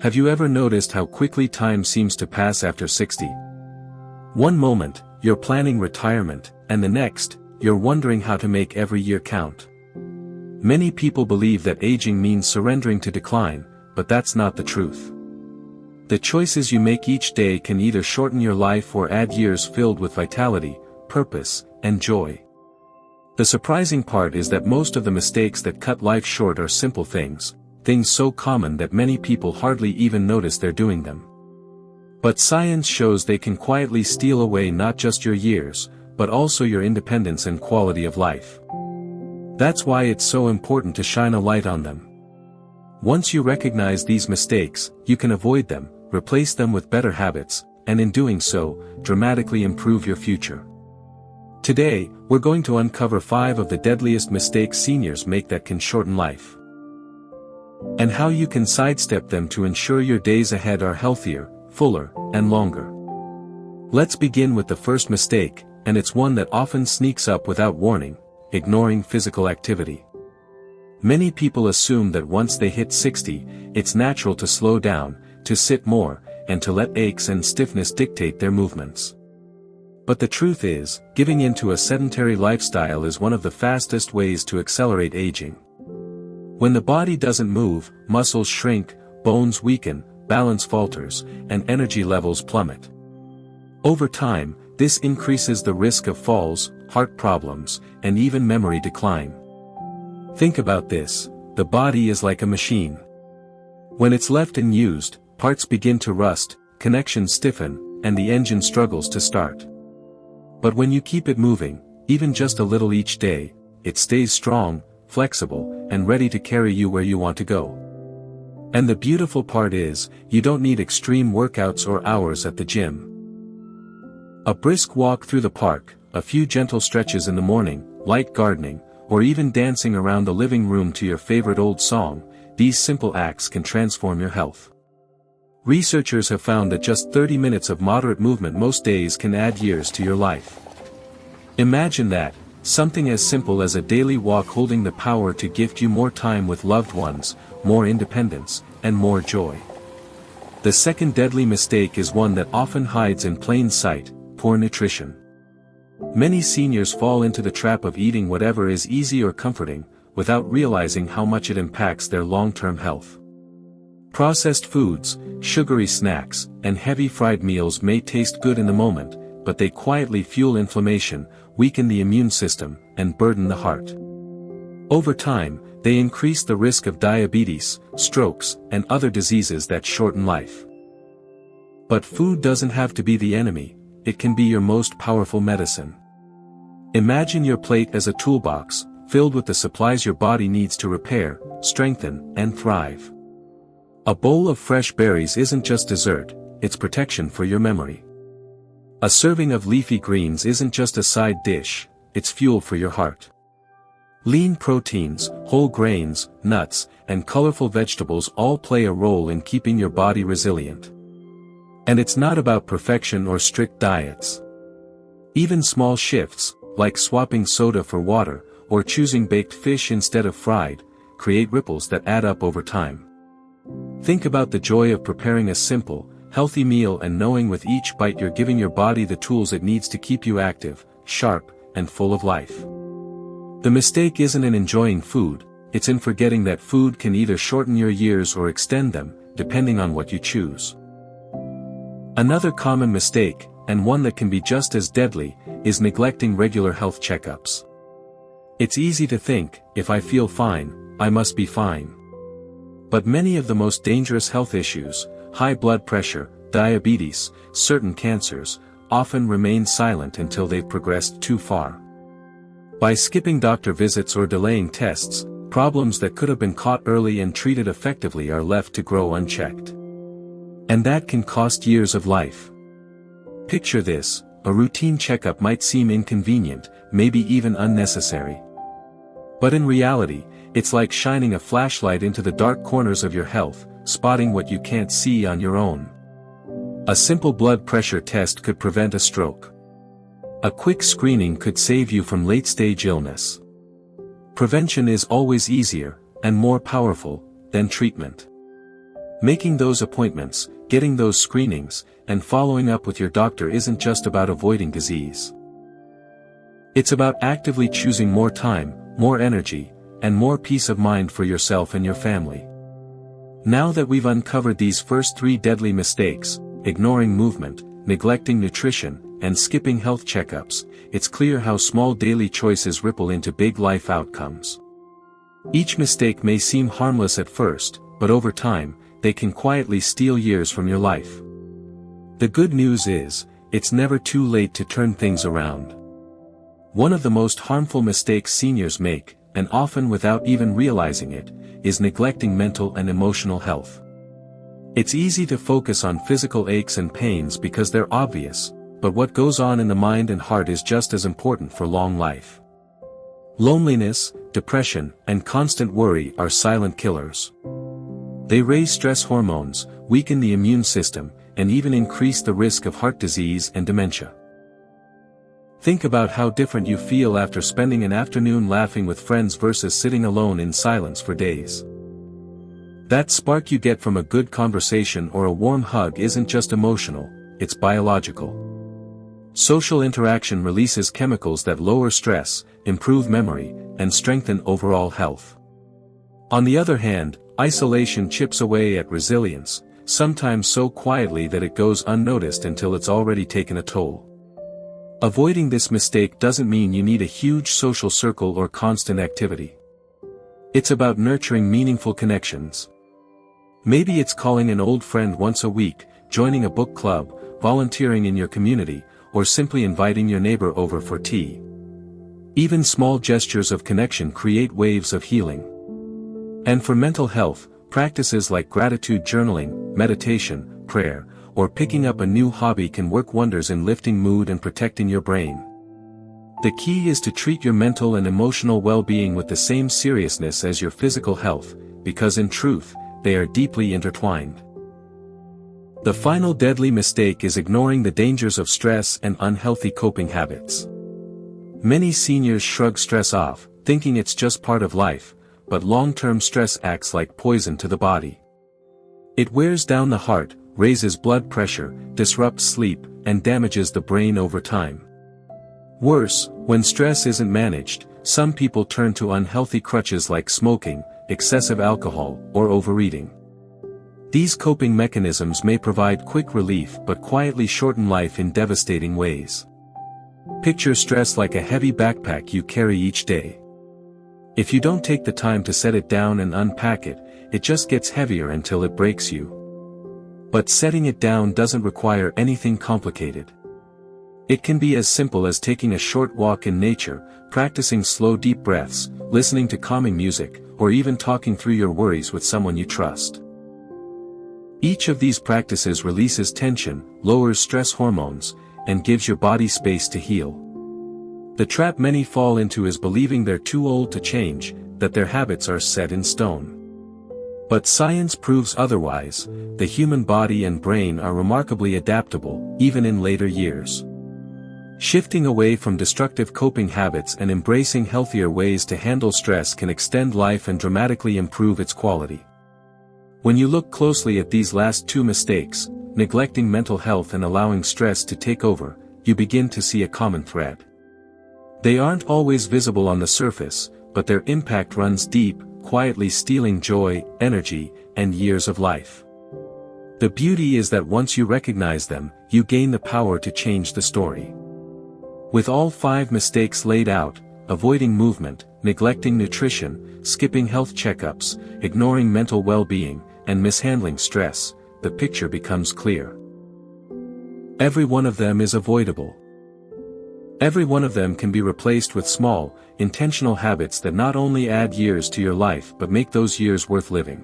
Have you ever noticed how quickly time seems to pass after 60? One moment, you're planning retirement, and the next, you're wondering how to make every year count. Many people believe that aging means surrendering to decline, but that's not the truth. The choices you make each day can either shorten your life or add years filled with vitality, purpose, and joy. The surprising part is that most of the mistakes that cut life short are simple things so common that many people hardly even notice they're doing them. But science shows they can quietly steal away not just your years, but also your independence and quality of life. That's why it's so important to shine a light on them. Once you recognize these mistakes, you can avoid them, replace them with better habits, and in doing so, dramatically improve your future. Today, we're going to uncover 5 of the deadliest mistakes seniors make that can shorten life, and how you can sidestep them to ensure your days ahead are healthier, fuller, and longer. Let's begin with the first mistake, and it's one that often sneaks up without warning: ignoring physical activity. Many people assume that once they hit 60, it's natural to slow down, to sit more, and to let aches and stiffness dictate their movements. But the truth is, giving in to a sedentary lifestyle is one of the fastest ways to accelerate aging. When the body doesn't move, muscles shrink, bones weaken, balance falters, and energy levels plummet. Over time, this increases the risk of falls, heart problems, and even memory decline. Think about this: the body is like a machine. When it's left unused, parts begin to rust, connections stiffen, and the engine struggles to start. But when you keep it moving, even just a little each day, it stays strong, flexible, and ready to carry you where you want to go. And the beautiful part is, you don't need extreme workouts or hours at the gym. A brisk walk through the park, a few gentle stretches in the morning, light gardening, or even dancing around the living room to your favorite old song, these simple acts can transform your health. Researchers have found that just 30 minutes of moderate movement most days can add years to your life. Imagine that, something as simple as a daily walk holding the power to gift you more time with loved ones, more independence, and more joy. The second deadly mistake is one that often hides in plain sight: poor nutrition. Many seniors fall into the trap of eating whatever is easy or comforting, without realizing how much it impacts their long-term health. Processed foods, sugary snacks, and heavy fried meals may taste good in the moment, but they quietly fuel inflammation, weaken the immune system, and burden the heart. Over time, they increase the risk of diabetes, strokes, and other diseases that shorten life. But food doesn't have to be the enemy; it can be your most powerful medicine. Imagine your plate as a toolbox, filled with the supplies your body needs to repair, strengthen, and thrive. A bowl of fresh berries isn't just dessert, it's protection for your memory. A serving of leafy greens isn't just a side dish, it's fuel for your heart. Lean proteins, whole grains, nuts, and colorful vegetables all play a role in keeping your body resilient. And it's not about perfection or strict diets. Even small shifts, like swapping soda for water, or choosing baked fish instead of fried, create ripples that add up over time. Think about the joy of preparing a simple, healthy meal and knowing with each bite you're giving your body the tools it needs to keep you active, sharp, and full of life. The mistake isn't in enjoying food, it's in forgetting that food can either shorten your years or extend them, depending on what you choose. Another common mistake, and one that can be just as deadly, is neglecting regular health checkups. It's easy to think, if I feel fine, I must be fine. But many of the most dangerous health issues, high blood pressure, diabetes, certain cancers, often remain silent until they've progressed too far. By skipping doctor visits or delaying tests, problems that could have been caught early and treated effectively are left to grow unchecked. And that can cost years of life. Picture this: a routine checkup might seem inconvenient, maybe even unnecessary. But in reality, it's like shining a flashlight into the dark corners of your health, spotting what you can't see on your own. A simple blood pressure test could prevent a stroke. A quick screening could save you from late-stage illness. Prevention is always easier, and more powerful, than treatment. Making those appointments, getting those screenings, and following up with your doctor isn't just about avoiding disease. It's about actively choosing more time, more energy, and more peace of mind for yourself and your family. Now that we've uncovered these first 3 deadly mistakes, ignoring movement, neglecting nutrition, and skipping health checkups, it's clear how small daily choices ripple into big life outcomes. Each mistake may seem harmless at first, but over time, they can quietly steal years from your life. The good news is, it's never too late to turn things around. One of the most harmful mistakes seniors make, and often without even realizing it, is neglecting mental and emotional health. It's easy to focus on physical aches and pains because they're obvious, but what goes on in the mind and heart is just as important for long life. Loneliness, depression, and constant worry are silent killers. They raise stress hormones, weaken the immune system, and even increase the risk of heart disease and dementia. Think about how different you feel after spending an afternoon laughing with friends versus sitting alone in silence for days. That spark you get from a good conversation or a warm hug isn't just emotional, it's biological. Social interaction releases chemicals that lower stress, improve memory, and strengthen overall health. On the other hand, isolation chips away at resilience, sometimes so quietly that it goes unnoticed until it's already taken a toll. Avoiding this mistake doesn't mean you need a huge social circle or constant activity. It's about nurturing meaningful connections. Maybe it's calling an old friend once a week, joining a book club, volunteering in your community, or simply inviting your neighbor over for tea. Even small gestures of connection create waves of healing. And for mental health, practices like gratitude journaling, meditation, prayer, or picking up a new hobby can work wonders in lifting mood and protecting your brain. The key is to treat your mental and emotional well-being with the same seriousness as your physical health, because in truth, they are deeply intertwined. The final deadly mistake is ignoring the dangers of stress and unhealthy coping habits. Many seniors shrug stress off, thinking it's just part of life, but long-term stress acts like poison to the body. It wears down the heart, raises blood pressure, disrupts sleep, and damages the brain over time. Worse, when stress isn't managed, some people turn to unhealthy crutches like smoking, excessive alcohol, or overeating. These coping mechanisms may provide quick relief but quietly shorten life in devastating ways. Picture stress like a heavy backpack you carry each day. If you don't take the time to set it down and unpack it, it just gets heavier until it breaks you. But setting it down doesn't require anything complicated. It can be as simple as taking a short walk in nature, practicing slow deep breaths, listening to calming music, or even talking through your worries with someone you trust. Each of these practices releases tension, lowers stress hormones, and gives your body space to heal. The trap many fall into is believing they're too old to change, that their habits are set in stone. But science proves otherwise. The human body and brain are remarkably adaptable, even in later years. Shifting away from destructive coping habits and embracing healthier ways to handle stress can extend life and dramatically improve its quality. When you look closely at these last 2 mistakes, neglecting mental health and allowing stress to take over, you begin to see a common thread. They aren't always visible on the surface, but their impact runs deep, quietly stealing joy, energy, and years of life. The beauty is that once you recognize them, you gain the power to change the story. With all 5 mistakes laid out, avoiding movement, neglecting nutrition, skipping health checkups, ignoring mental well-being, and mishandling stress, the picture becomes clear. Every one of them is avoidable. Every one of them can be replaced with small, intentional habits that not only add years to your life but make those years worth living.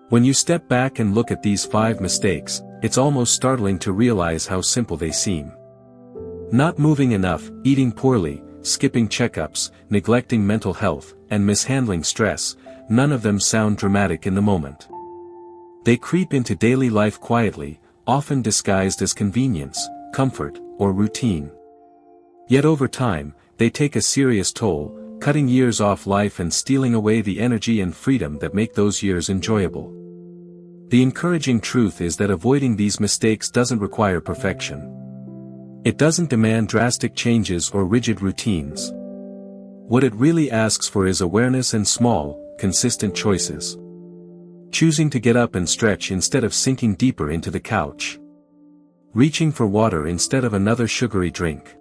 When you step back and look at these 5 mistakes, it's almost startling to realize how simple they seem. Not moving enough, eating poorly, skipping checkups, neglecting mental health, and mishandling stress, none of them sound dramatic in the moment. They creep into daily life quietly, often disguised as convenience, comfort, or routine. Yet over time, they take a serious toll, cutting years off life and stealing away the energy and freedom that make those years enjoyable. The encouraging truth is that avoiding these mistakes doesn't require perfection. It doesn't demand drastic changes or rigid routines. What it really asks for is awareness and small, consistent choices. Choosing to get up and stretch instead of sinking deeper into the couch. Reaching for water instead of another sugary drink.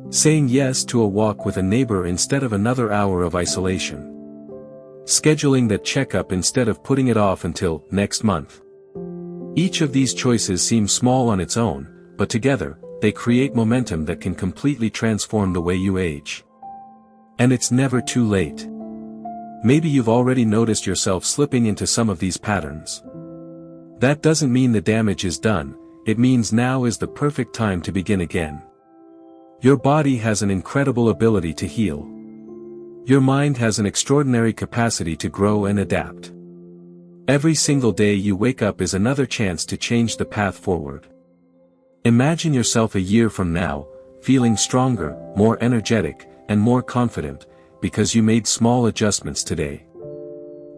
Saying yes to a walk with a neighbor instead of another hour of isolation. Scheduling that checkup instead of putting it off until next month. Each of these choices seems small on its own, but together, they create momentum that can completely transform the way you age. And it's never too late. Maybe you've already noticed yourself slipping into some of these patterns. That doesn't mean the damage is done, it means now is the perfect time to begin again. Your body has an incredible ability to heal. Your mind has an extraordinary capacity to grow and adapt. Every single day you wake up is another chance to change the path forward. Imagine yourself a year from now, feeling stronger, more energetic, and more confident, because you made small adjustments today.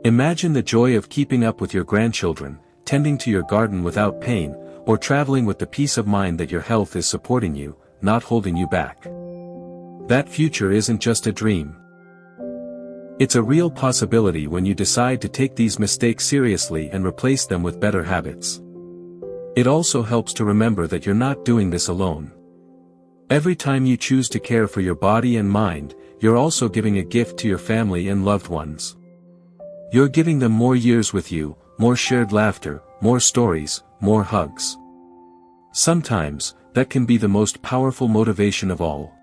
Imagine the joy of keeping up with your grandchildren, tending to your garden without pain, or traveling with the peace of mind that your health is supporting you, not holding you back. That future isn't just a dream. It's a real possibility when you decide to take these mistakes seriously and replace them with better habits. It also helps to remember that you're not doing this alone. Every time you choose to care for your body and mind, you're also giving a gift to your family and loved ones. You're giving them more years with you, more shared laughter, more stories, more hugs. Sometimes, that can be the most powerful motivation of all.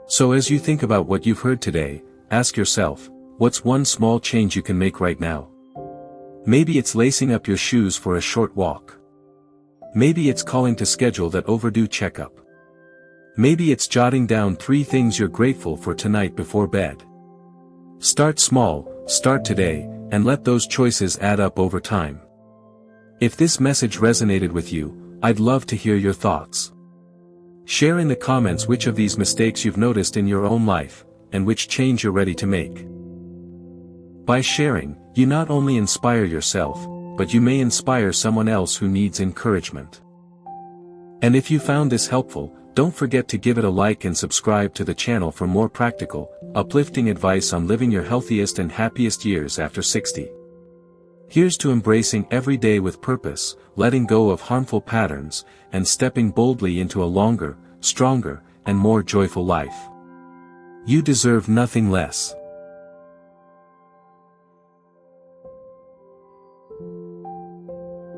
So as you think about what you've heard today, ask yourself, what's one small change you can make right now? Maybe it's lacing up your shoes for a short walk. Maybe it's calling to schedule that overdue checkup. Maybe it's jotting down 3 things you're grateful for tonight before bed. Start small, start today, and let those choices add up over time. If this message resonated with you, I'd love to hear your thoughts. Share in the comments which of these mistakes you've noticed in your own life, and which change you're ready to make. By sharing, you not only inspire yourself, but you may inspire someone else who needs encouragement. And if you found this helpful, don't forget to give it a like and subscribe to the channel for more practical, uplifting advice on living your healthiest and happiest years after 60. Here's to embracing every day with purpose, letting go of harmful patterns, and stepping boldly into a longer, stronger, and more joyful life. You deserve nothing less.